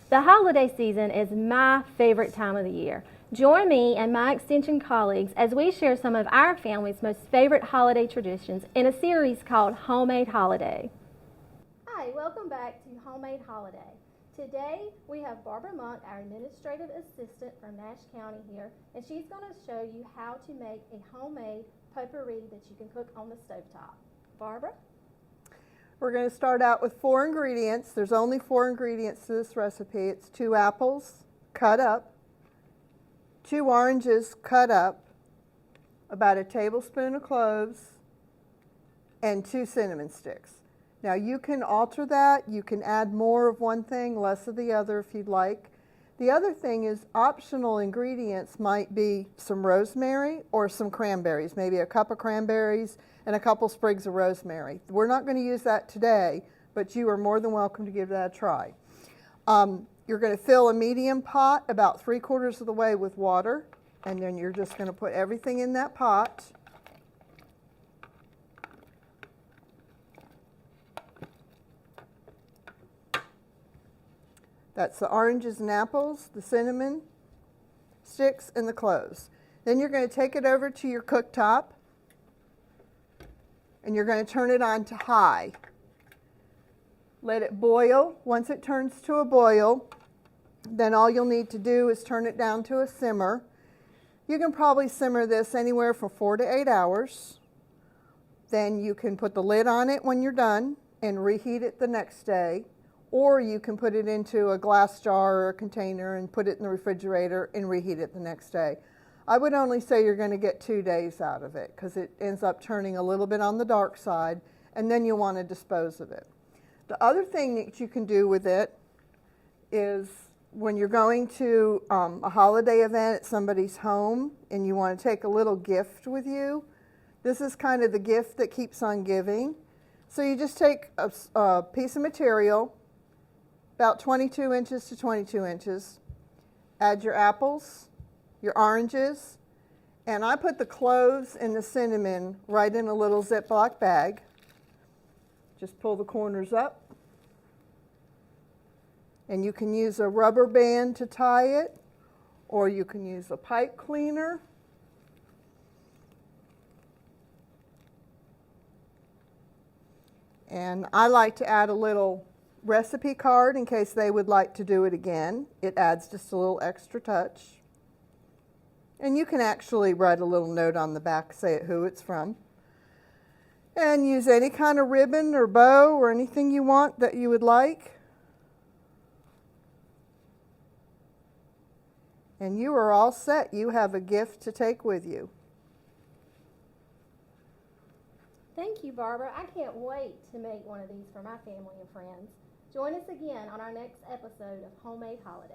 The holiday season is my favorite time of the year. Join me and my Extension colleagues as we share some of our family's most favorite holiday traditions in a series called Homemade Holiday. Hi, welcome back to Homemade Holiday. Today we have Barbara Monk, our administrative assistant from Nash County here, and she's going to show you how to make a homemade potpourri that you can cook on the stovetop. Barbara? We're going to start out with 4 ingredients. There's only 4 ingredients to this recipe. It's 2 apples cut up, 2 oranges cut up, about a tablespoon of cloves, and 2 cinnamon sticks. Now you can alter that. You can add more of one thing, less of the other if you'd like. The other thing is optional ingredients might be some rosemary or some cranberries, maybe a cup of cranberries and a couple sprigs of rosemary. We're not going to use that today, but you are more than welcome to give that a try. You're going to fill a medium pot about 3/4 of the way with water, and then you're just going to put everything in that pot. That's the oranges and apples, the cinnamon sticks, and the cloves. Then you're going to take it over to your cooktop, and you're going to turn it on to high. Let it boil. Once it turns to a boil, then all you'll need to do is turn it down to a simmer. You can probably simmer this anywhere from 4 to 8 hours. Then you can put the lid on it when you're done and reheat it the next day. Or you can put it into a glass jar or a container and put it in the refrigerator and reheat it the next day. I would only say you're going to get 2 days out of it because it ends up turning a little bit on the dark side, and then you'll want to dispose of it. The other thing that you can do with it is when you're going to a holiday event at somebody's home and you want to take a little gift with you, this is kind of the gift that keeps on giving. So you just take a piece of material, about 22 inches to 22 inches. Add your apples, your oranges, and I put the cloves and the cinnamon right in a little Ziploc bag. Just pull the corners up. And you can use a rubber band to tie it, or you can use a pipe cleaner. And I like to add a little recipe card in case they would like to do it again. It adds just a little extra touch. And you can actually write a little note on the back, say who it's from. And use any kind of ribbon or bow or anything you want that you would like. And you are all set. You have a gift to take with you. Thank you, Barbara. I can't wait to make one of these for my family and friends. Join us again on our next episode of Homemade Holiday.